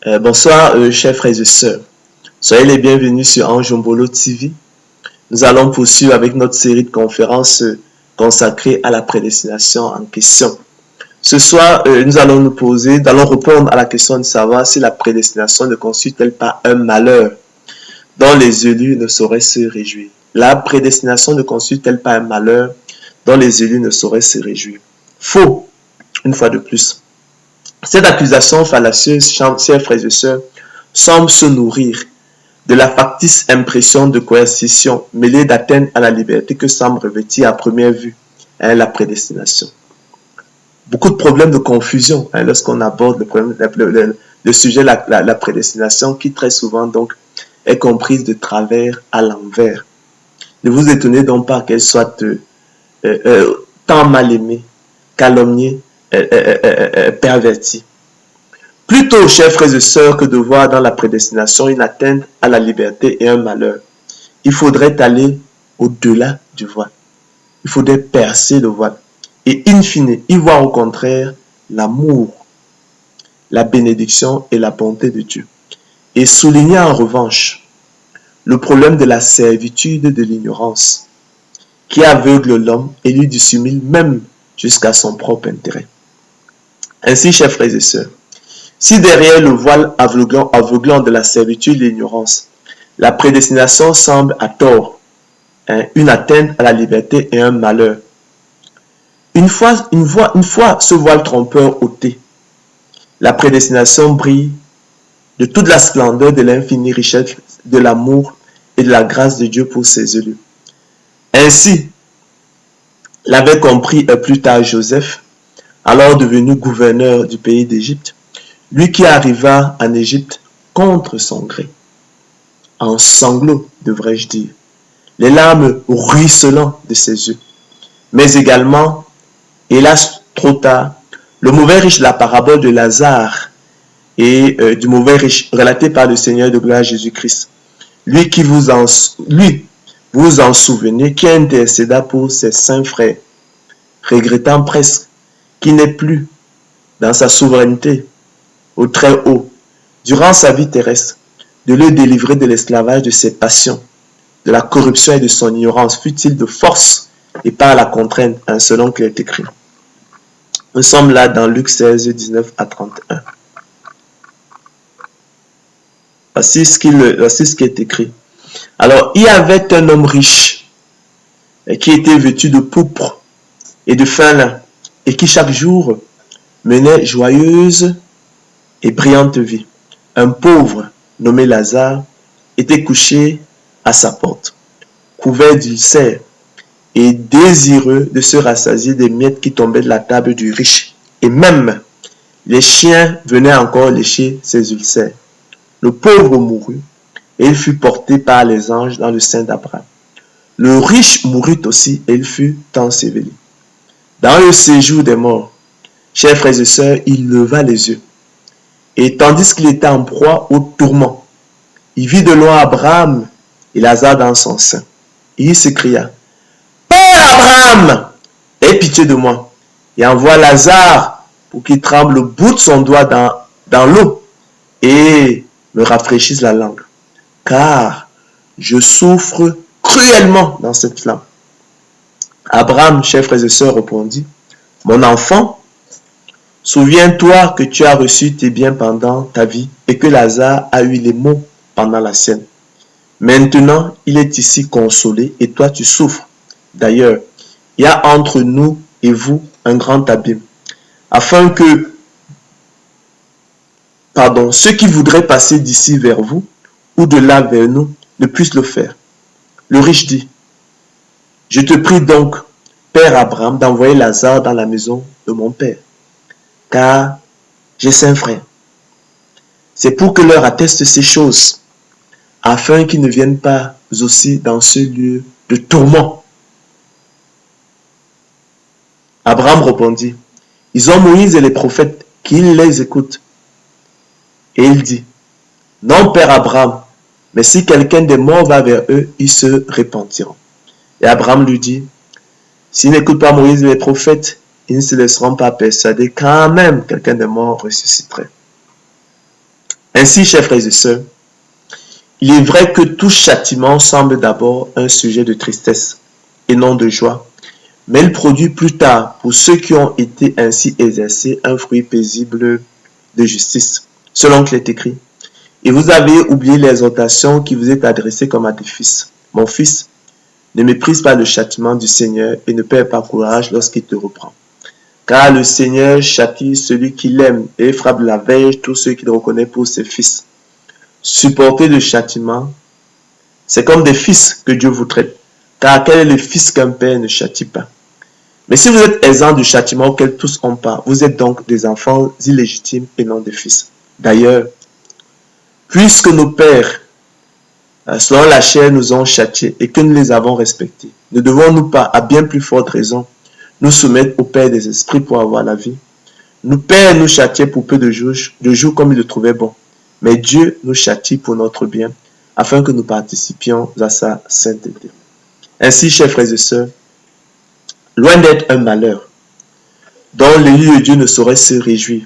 Bonsoir, chers frères et sœurs. Soyez les bienvenus sur Anjombolo TV. Nous allons poursuivre avec notre série de conférences consacrée à la prédestination en question. Ce soir, nous allons répondre à la question de savoir si la prédestination ne constitue-t-elle pas un malheur dont les élus ne sauraient se réjouir. La prédestination ne constitue-t-elle pas un malheur dont les élus ne sauraient se réjouir? Faux, une fois de plus. Cette accusation fallacieuse, chers frères et sœurs, semble se nourrir de la factice impression de coercition mêlée d'atteinte à la liberté que semble revêtir à première vue la prédestination. Beaucoup de problèmes de confusion lorsqu'on aborde le sujet de la prédestination qui très souvent donc est comprise de travers à l'envers. Ne vous étonnez donc pas qu'elle soit tant mal aimée, calomniée, perverti. Plutôt, chers frères et sœurs, que de voir dans la prédestination une atteinte à la liberté et un malheur, il faudrait aller au-delà du voile. Il faudrait percer le voile. Et in fine, y voir au contraire l'amour, la bénédiction et la bonté de Dieu. Et souligner en revanche le problème de la servitude de l'ignorance qui aveugle l'homme et lui dissimule même jusqu'à son propre intérêt. Ainsi, chers frères et sœurs, si derrière le voile aveuglant de la servitude et l'ignorance, la prédestination semble à tort une atteinte à la liberté et un malheur, une fois ce voile trompeur ôté, la prédestination brille de toute la splendeur de l'infinie richesse de l'amour et de la grâce de Dieu pour ses élus. Ainsi, l'avait compris plus tard Joseph, alors devenu gouverneur du pays d'Égypte, lui qui arriva en Égypte contre son gré, en sanglots, devrais-je dire, les larmes ruisselant de ses yeux, mais également, hélas trop tard, le mauvais riche de la parabole de Lazare et du mauvais riche relaté par le Seigneur de gloire Jésus-Christ, lui vous en souvenez, qui intercéda pour ses saints frères, regrettant presque qu'il n'est plus dans sa souveraineté au très haut, durant sa vie terrestre, de le délivrer de l'esclavage de ses passions, de la corruption et de son ignorance, fut-il de force et par la contrainte, selon qu'il est écrit. Nous sommes là dans Luc 16, 19 à 31. Voici ce qui est écrit. Alors, il y avait un homme riche qui était vêtu de pourpre et de fin lin, et qui chaque jour menait joyeuse et brillante vie. Un pauvre nommé Lazare était couché à sa porte, couvert d'ulcères et désireux de se rassasier des miettes qui tombaient de la table du riche. Et même les chiens venaient encore lécher ses ulcères. Le pauvre mourut et il fut porté par les anges dans le sein d'Abraham. Le riche mourut aussi et il fut enseveli. Dans le séjour des morts, chers frères et sœurs, il leva les yeux. Et tandis qu'il était en proie au tourment, il vit de loin Abraham et Lazare dans son sein. Et il s'écria, « Père Abraham, aie pitié de moi, et envoie Lazare pour qu'il tremble le bout de son doigt dans l'eau et me rafraîchisse la langue, car je souffre cruellement dans cette flamme. » Abraham, chers frères et sœurs, répondit, « Mon enfant, souviens-toi que tu as reçu tes biens pendant ta vie et que Lazare a eu les maux pendant la sienne. Maintenant, il est ici consolé et toi tu souffres. D'ailleurs, il y a entre nous et vous un grand abîme, afin que ceux qui voudraient passer d'ici vers vous ou de là vers nous ne puissent le faire. » Le riche dit, « Je te prie donc, Père Abraham, d'envoyer Lazare dans la maison de mon père, car j'ai 5 frères. C'est pour que leur atteste ces choses, afin qu'ils ne viennent pas aussi dans ce lieu de tourment. » Abraham répondit, « Ils ont Moïse et les prophètes, qu'ils les écoutent. » Et il dit, « Non, Père Abraham, mais si quelqu'un des morts va vers eux, ils se repentiront. » Et Abraham lui dit, « S'ils n'écoutent pas Moïse et les prophètes, ils ne se laisseront pas persuader quand même quelqu'un des morts ressusciterait. » Ainsi, chers frères et sœurs, il est vrai que tout châtiment semble d'abord un sujet de tristesse et non de joie, mais il produit plus tard, pour ceux qui ont été ainsi exercés, un fruit paisible de justice, selon qu'il est écrit. Et vous avez oublié l'exhortation qui vous est adressée comme à des fils. Mon fils, ne méprise pas le châtiment du Seigneur et ne perds pas courage lorsqu'il te reprend. Car le Seigneur châtie celui qui l'aime et frappe de la verge tous ceux qu'il reconnaît pour ses fils. Supporter le châtiment, c'est comme des fils que Dieu vous traite. Car quel est le fils qu'un père ne châtie pas? Mais si vous êtes exempts du châtiment auquel tous ont part, vous êtes donc des enfants illégitimes et non des fils. D'ailleurs, puisque nos pères, selon la chair, nous ont châtiés et que nous les avons respectés, ne devons-nous pas, à bien plus forte raison, nous soumettre au Père des esprits pour avoir la vie? Nos pères nous châtiaient pour peu de jours comme ils le trouvaient bon. Mais Dieu nous châtie pour notre bien, afin que nous participions à sa sainteté. Ainsi, chers frères et sœurs, loin d'être un malheur, dont l'élu de Dieu ne saurait se réjouir,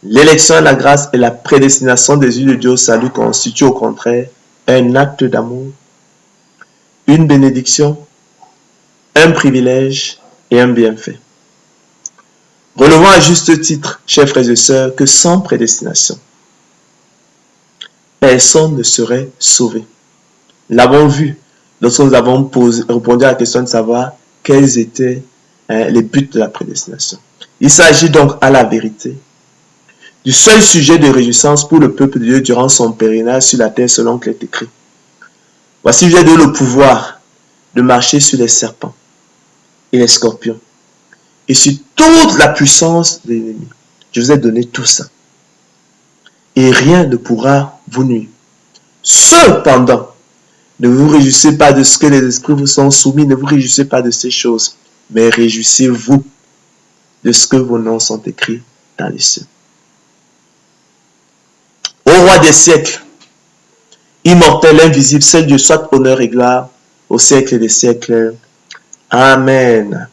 l'élection à la grâce et la prédestination des élus de Dieu au salut constituent au contraire un acte d'amour, une bénédiction, un privilège et un bienfait. Relevons à juste titre, chers frères et sœurs, que sans prédestination, personne ne serait sauvé. Nous l'avons vu lorsque nous avons répondu à la question de savoir quels étaient les buts de la prédestination. Il s'agit donc à la vérité du seul sujet de réjouissance pour le peuple de Dieu durant son pèlerinage sur la terre selon qu'il est écrit. Voici, j'ai donné le pouvoir de marcher sur les serpents et les scorpions et sur toute la puissance de l'ennemi. Je vous ai donné tout ça. Et rien ne pourra vous nuire. Cependant, ne vous réjouissez pas de ce que les esprits vous sont soumis, ne vous réjouissez pas de ces choses, mais réjouissez-vous de ce que vos noms sont écrits dans les cieux. Ô roi des siècles, immortel, invisible, seul Dieu, soit honneur et gloire au siècle des siècles. Amen.